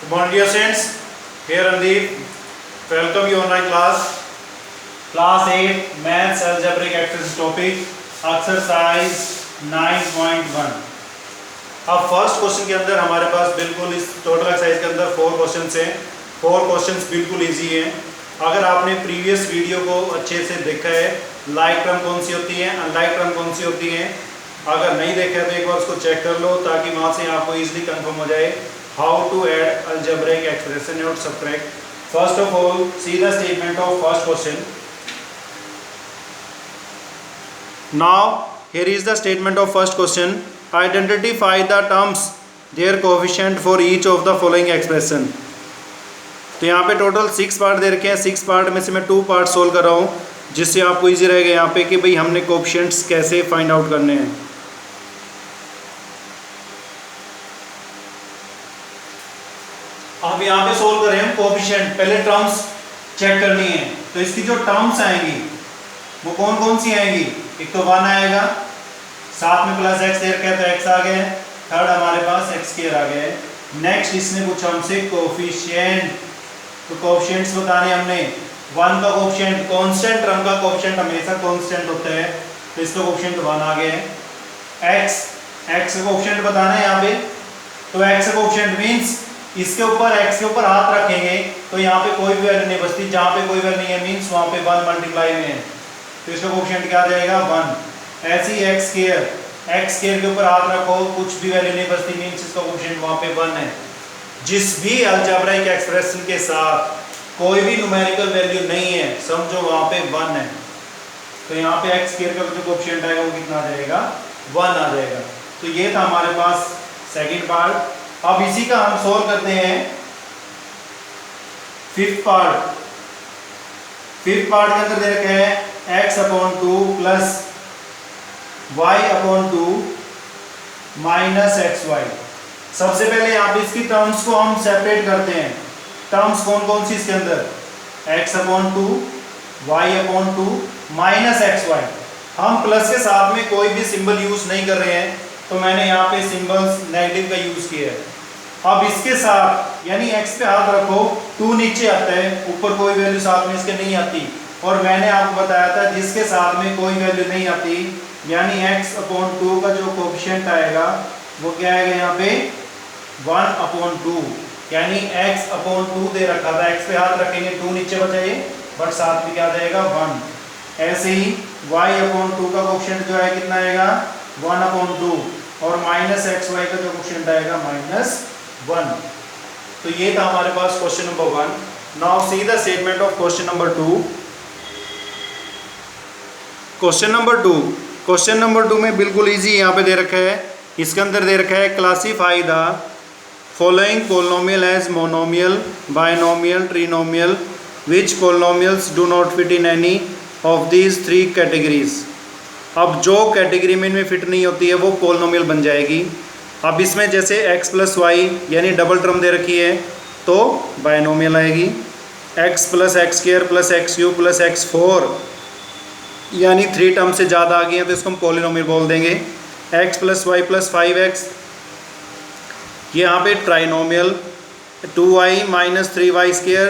Good morning, dear students. Here Andeep. Welcome you online class 8 Maths Algebraic Exercise topic exercise 9.1. अब first question के अंदर हमारे पास बिल्कुल इस टोटल एक्सरसाइज के अंदर 4 क्वेश्चंस हैं। 4 क्वेश्चंस बिल्कुल इजी हैं। अगर आपने प्रीवियस वीडियो को अच्छे से देखा है, लाइक टर्म कौन सी होती है, अनलाइक टर्म कौन सी होती है, अगर नहीं देखा है तो एक बार उसको चेक कर लो ताकि वहाँ से आपको इजीली कंफर्म हो जाए how to add algebraic expression or subtract. First of all, see the statement of first question. Now here is the statement of first question. Identify the terms, their coefficient for each of the following expression. तो यहाँ पे total 6 part दे रखे हैं। 6 part में से मैं 2 part solve कर रहा हूँ जिससे आपको इजी रहेगा यहाँ पे कि भाई हमने कोएफिशिएंट्स कैसे फाइंड आउट करने हैं। अब यहाँ पे सोल्व करें हम कोएफिशिएंट, पहले टर्म्स चेक करनी है। तो इसकी जो टर्म्स आएंगी वो कौन कौन सी आएंगी? एक तो 1 आएगा, साथ में प्लस एक्स दे रखा है तो एक्स आ गया, थर्ड हमारे पास एक्स स्क्वायर आ गया है। नेक्स्ट इसने पूछा हमसे कोएफिशिएंट, तो कोएफिशिएंट्स बताने हमने 1 का कोएफिशिएंट, कांस्टेंट टर्म का कोएफिशिएंट हमेशा कांस्टेंट होता है तो इसका कोएफिशिएंट 1 आ गया है। एक्स का कोएफिशिएंट बताना है यहाँ पे, तो एक्स का कोएफिशिएंट मींस इसके ऊपर एक्स के ऊपर हाथ रखेंगे तो यहाँ पे कोई भी वैल्यू नहीं बचती, जहाँ पे कोई वैल्यू नहीं है मींस वहाँ पे 1 मल्टीप्लाई में है तो इसका कोएफिशिएंट क्या आ जाएगा 1। ऐसे ही एक्स स्क्वायर के ऊपर हाथ रखो, कुछ भी वैल्यू नहीं बचती मींस इसका कोएफिशिएंट वहाँ पे 1 है। जिस भी अलजेब्राइक एक्सप्रेशन के साथ कोई भी न्यूमेरिकल वैल्यू नहीं है समझो वहाँ पे 1 है, तो यहाँ पे एक्स स्क्वायर का जो कोएफिशिएंट आएगा वो कितना आ जाएगा 1 आ जाएगा। तो ये था हमारे पास सेकंड पार्ट। अब इसी का हम सोल्व करते हैं फिफ्थ पार्ट के अंदर दे रखा है x/2 plus y/2 minus xy। सबसे पहले यहाँ पे इसकी टर्म्स को हम सेपरेट करते हैं। टर्म्स कौन कौन सी इसके अंदर? x/2 y/2 minus xy। हम प्लस के साथ में कोई भी सिंबल यूज नहीं कर रहे हैं तो मैंने यहाँ पे सिंबल्स नेगेटिव का यूज किया है। अब इसके साथ यानी x पे हाथ रखो, 2 नीचे आता है, ऊपर कोई वैल्यू साथ में इसके नहीं आती, और मैंने आपको बताया था जिसके साथ में कोई वैल्यू नहीं आती यानी x/2 का जो कोएफिशिएंट आएगा वो क्या आएगा यहाँ पे 1/2, यानी x/2 दे रखा था, x पे हाथ रखेंगे 2 नीचे बचाइए बट साथ में क्या आ जाएगा 1। ऐसे ही y/2 का कोएफिशिएंट जो है कितना आएगा 1/2 और माइनस xy का जो कोएफिशिएंट आएगा -1। तो ये था हमारे पास question number 1। Now see the statement of question number 2। Question number 2 में बिल्कुल इजी यहाँ पे दे रखा है, इसके अंदर दे रखा है classify the following polynomial as monomial, binomial, trinomial, which polynomials do not fit in any of these 3 categories. अब जो कैटेगरी में इनमें फिट नहीं होती है वो पोलिनोमियल बन जाएगी। अब इसमें जैसे x प्लस वाई यानी डबल टर्म दे रखी है तो बाइनोमियल आएगी। x plus x square plus x cube plus x4 यानी 3 टर्म से ज़्यादा आ गई हैं तो इसको हम पॉलिनोमियल बोल देंगे। x plus Y plus 5x ये यहाँ पे trinomial. 2y minus 3y square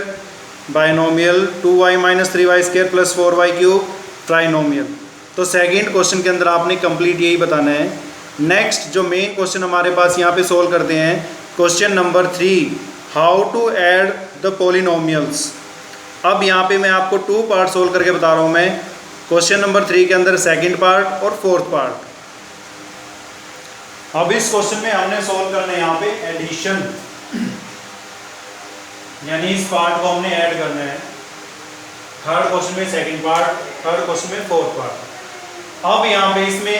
binomial. 2y minus 3y square plus 4y cube trinomial. तो सेकंड क्वेश्चन के अंदर आपने कंप्लीट यही बताना है। नेक्स्ट जो मेन क्वेश्चन हमारे पास यहाँ पे सोल्व करते हैं question number 3, how to add the polynomials. अब यहाँ पे मैं आपको 2 पार्ट सोल्व करके बता रहा हूँ मैं। क्वेश्चन नंबर 3 के अंदर सेकंड पार्ट और फोर्थ पार्ट। अब इस क्वेश्चन में हमने सोल्व करना है यहाँ पे एडिशन, यानी इस पार्ट को हमने ऐड करना है। थर्ड क्वेश्चन में सेकंड पार्ट, थर्ड क्वेश्चन में फोर्थ पार्ट। अब यहाँ पे इसमें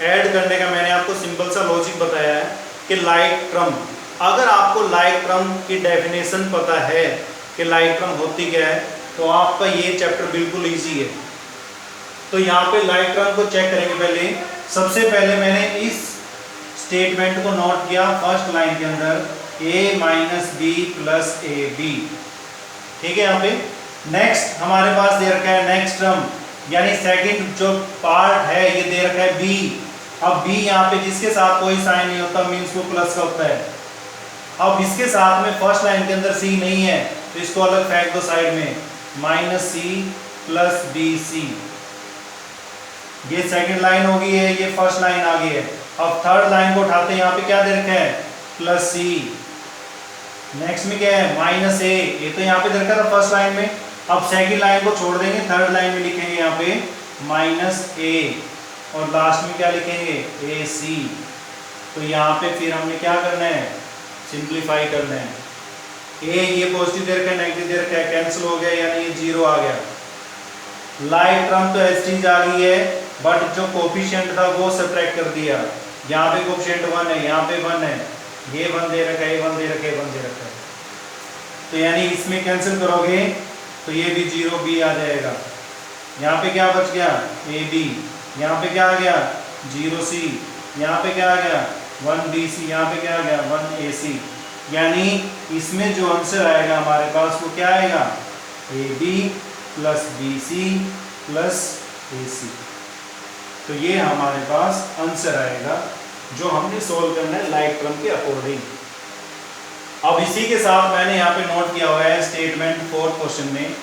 ऐड करने का मैंने आपको सिंपल सा लॉजिक बताया है कि लाइक टर्म, अगर आपको लाइक टर्म की डेफिनेशन पता है कि लाइक टर्म होती क्या है तो आपका ये चैप्टर बिल्कुल इजी है। तो यहाँ पे लाइक टर्म को चेक करेंगे। पहले सबसे पहले मैंने इस स्टेटमेंट को नोट किया फर्स्ट लाइन के अंदर a minus B plus A B, ठीक है। यहाँ पे नेक्स्ट हमारे पास दे रखा है नेक्स्ट टर्म यानी सेकंड जो पार्ट है ये दे रखा है b। अब b यहाँ पे जिसके साथ कोई साइन नहीं होता मीन्स वो प्लस का होता है, अब इसके साथ में फर्स्ट लाइन के अंदर सी नहीं है तो इसको अलग फेंक दो साइड में, minus C plus B C. ये सेकंड लाइन हो गई है, ये फर्स्ट लाइन आ गई है। अब थर्ड लाइन को उठाते हैं, यहाँ पे क्या दे रखा है, प्लस सी। नेक्स्ट में क्या है, माइनस ए, ये तो यहाँ पे दे रखा था फर्स्ट लाइन में। अब सेकंड लाइन को छोड़ देंगे, थर्ड लाइन में लिखेंगे यहाँ पे माइनस ए, और लास्ट में क्या लिखेंगे, ए सी। तो यहाँ पे फिर हमने क्या करना है, सिंप्लीफाई करना है। ए ये पॉजिटिव दे रखा है, नेगेटिव दे रखा है, कैंसिल हो गया यानी ये जीरो आ गया। लाइक टर्म तो एच आ गई है, बट जो कोफिशिएंट था वो सब्ट्रैक्ट कर दिया। यहाँ पे कोफिशिएंट 1 है, यहाँ पे 1 है, ये 1 दे रखा है, ये 1 दे रखा है, 1 दे रखा है। तो यानी इसमें कैंसिल करोगे तो ये भी 0 बी आ जाएगा। यहाँ पे क्या बच गया, ए बी। यहाँ पे क्या आ गया, 0 सी। यहाँ पे क्या आ गया, 1 बी सी। यहाँ पे क्या आ गया, 1 ए सी। यानी इसमें जो आंसर आएगा हमारे पास वो क्या आएगा, A B plus B C plus A C. तो ये हमारे पास आंसर आएगा जो हमने सोल्व करना है लाइक टर्म के अकॉर्डिंग। अब इसी के साथ मैंने यहाँ पे नोट किया हुआ है स्टेटमेंट 4 क्वेश्चन में।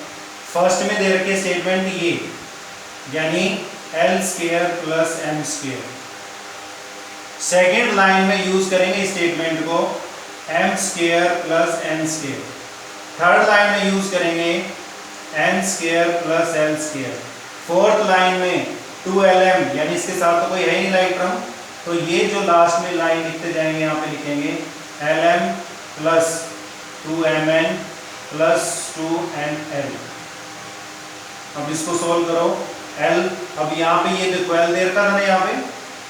फर्स्ट में दे रखे स्टेटमेंट ये, यानी L square plus M square. Second line में यूज करेंगे स्टेटमेंट को M square plus N square. Third line में यूज करेंगे N square plus L square. Fourth line में 2lm, यानी इसके साथ तो कोई है नहीं लाइक टर्म, तो ये जो लास्ट में लाइन लिखते जाएंगे यहाँ पे लिखेंगे lm plus 2mn plus 2nl। अब इसको सोल्व करो, l अब यहाँ पे ये देखो l दे रखा था ना यहाँ पे,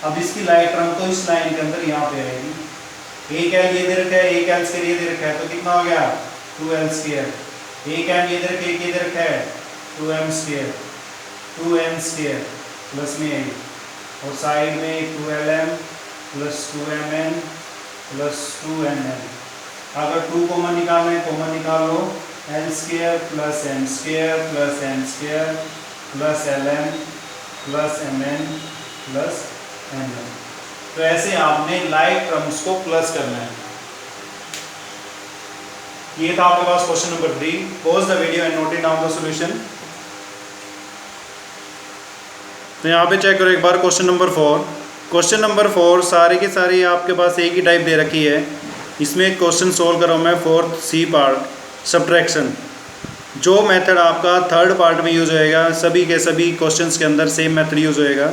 अब इसकी लाइक टर्म तो इस लाइन के अंदर यहाँ पे आएगी। एक l ये दे रखा है, एक l स्क्वायर ये दे रखा है, तो कितना हो गया 2l स्क्वायर। एक m ये दे रखा है, एक ये दे रखा है 2m square, 2n square plus में आई, और साइड में 2lm plus 2mn plus 2nl। अगर 2 कॉमन निकालना है कॉमन निकाल लो, l square plus m square plus n square plus lm plus mn plus nl। तो ऐसे आपने लाइक टर्म्स को प्लस करना है। ये था आपके पास question number 3। Pause the video and note it down the solution. तो यहाँ पे चेक करो एक बार क्वेश्चन नंबर 4। क्वेश्चन नंबर 4 सारे के सारे आपके पास एक ही टाइप दे रखी है। इसमें क्वेश्चन सोल्व करो मैं 4th सी पार्ट सब्ट्रैक्शन। जो मेथड आपका थर्ड पार्ट में यूज़ होएगा, सभी के सभी क्वेश्चंस के अंदर सेम मेथड यूज़ होएगा।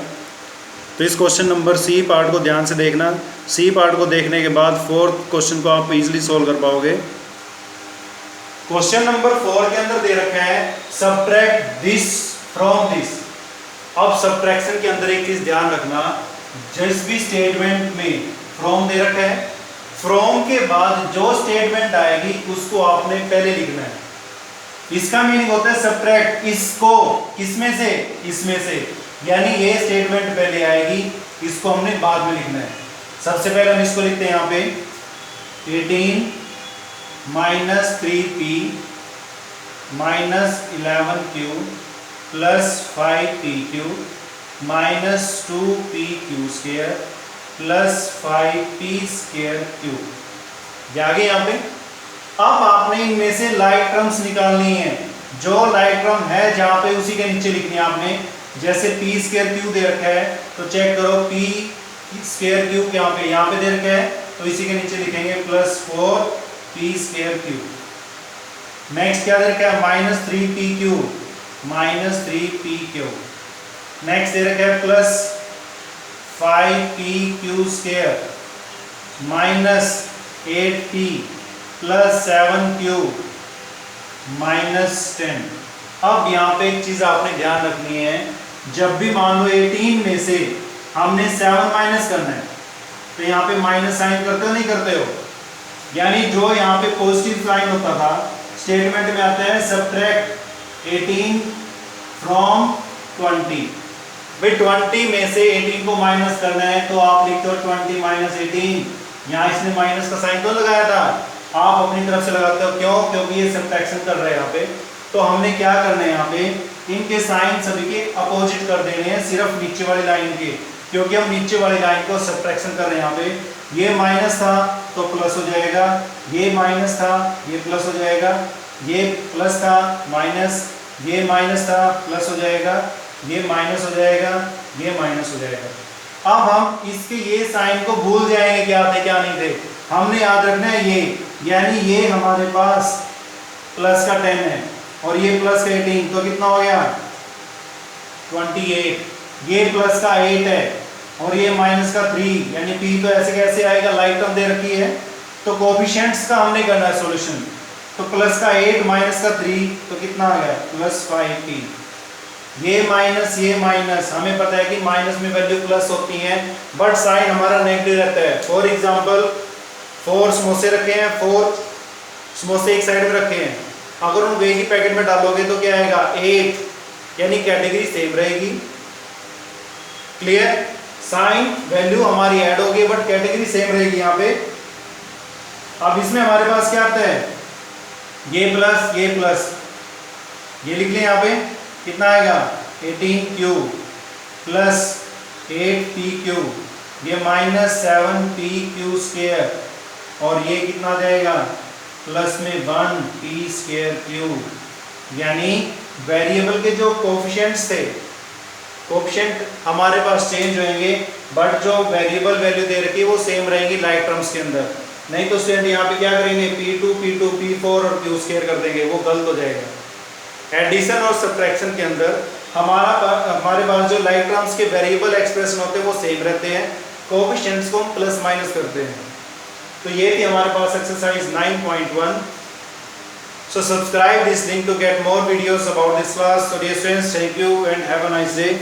तो इस क्वेश्चन नंबर सी पार्ट को ध्यान से देखना। सी पार्ट को देखने के बाद 4th क्वेश्चन को आप इजीली सोल्व कर पाओगे। क्वेश्चन नंबर 4 के अंदर दे रखा है सब्ट्रैक्ट दिस फ्रॉम दिस। अब सब्ट्रैक्शन के अंदर एक चीज ध्यान रखना, जिस भी स्टेटमेंट में फ्रॉम दे रखा है, फ्रॉम के बाद जो स्टेटमेंट आएगी उसको आपने पहले लिखना है। इसका मीनिंग होता है सब्ट्रैक्ट इसको किसमें से, इसमें से, यानी ये स्टेटमेंट पहले आएगी, इसको हमने बाद में लिखना है। सबसे पहले हम इसको लिखते हैं यहाँ पे 18 minus 3p minus 11q plus 5pq minus 2pq square plus 5p square q। आगे यहाँ पे अब आपने इनमें से लाइक टर्म्स निकालनी है। जो लाइक टर्म है जहां पे उसी के नीचे लिखनी है आपने। जैसे p स्क्वायर q दे रखा है तो चेक करो p स्क्वायर q यहाँ पे दे रखा है, तो इसी के नीचे लिखेंगे plus 4p square q। Next क्या दे रखा है minus 3pq minus 3pq। Next दे रखा है plus 5pq square minus 8p plus 7q minus 10। अब यहाँ पे एक चीज आपने ध्यान रखनी है, जब भी मान लो 18 में से हमने 7 माइनस करना है तो यहाँ पे माइनस साइन करते हो नहीं करते हो, यानी जो यहाँ पे पॉजिटिव साइन होता था स्टेटमेंट में आता है सब्ट्रैक्ट 18 फ्रॉम 20। भाई 20 में से 18 को माइनस करना है तो आप लिखते हो 20 माइनस 18। यहाँ इसने माइनस का साइन तो लगाया था, आप अपनी तरफ से लगाते हो, क्यों? क्योंकि ये सब्ट्रैक्शन कर रहे हैं यहाँ पे। तो हमने क्या करना है यहाँ पे, इनके साइन सभी के अपोजिट कर देने हैं, सिर्फ नीचे वाली लाइन के, क्योंकि हम नीचे वाली लाइन को सब्ट्रैक्शन कर रहे हैं। यहाँ पे ये माइनस था तो प्लस हो जाएगा, ये माइनस था ये प्लस हो जाएगा, ये प्लस था माइनस, ये माइनस था प्लस हो जाएगा, ये माइनस हो जाएगा, ये माइनस हो जाएगा। अब हम इसके ये साइन को भूल जाएंगे क्या थे क्या नहीं थे, हमने याद रखना है ये, यानी ये हमारे पास प्लस का 10 है और ये प्लस का 18, तो कितना हो गया 28, ये प्लस का 8 है और ये माइनस का 3, यानी p तो ऐसे कैसे आएगा, लाइक टर्म दे रखी है तो कोफिशिएंट्स का हमने करना है सॉल्यूशन, तो प्लस का 8 माइनस का 3 तो कितना आ गया प्लस 5p, ये माइनस हमें पता है कि माइनस में वैल्यू प्लस होती है बट साइन हमारा नेगेटिव रहता है। फॉर एग्जांपल 4 समोसे रखे हैं, 4 समोसे एक साइड में रखे हैं, अगर उन वे की पैकेट में डालोगे तो क्या आएगा 8, यानी कैटेगरी सेम रहेगी। क्लियर, साइन वैल्यू हमारी ऐड होगी बट कैटेगरी सेम रहेगी यहाँ पे। अब इसमें हमारे पास क्या आता है, ये प्लस ये लिख लें यहाँ पे, कितना आएगा 18q प्लस 8pq, ये माइनस 7pq स्क्वायर और ये कितना आ जाएगा प्लस में 1p स्क्वायर क्यूब, यानी वेरिएबल के जो कोफिशिएंट्स थे, कोफिशिएंट हमारे पास चेंज होंगे बट जो वेरिएबल वैल्यू दे रखी है वो सेम रहेंगी लाइक टर्म्स के अंदर। नहीं तो स्टूडेंट यहाँ पे क्या करेंगे p2 p4 और q स्क्वायर कर देंगे, वो गलत हो जाएगा। एडिशन और सब्ट्रैक्शन के अंदर हमारे पास जो लाइक टर्म्स के वेरिएबल एक्सप्रेशन होते हैं वो सेम रहते हैं, कोफिशिएंट्स को हम प्लस माइनस करते हैं। तो ये थी हमारे पास exercise 9.1। So subscribe this link to get more videos about this class. So dear students, thank you and have a nice day.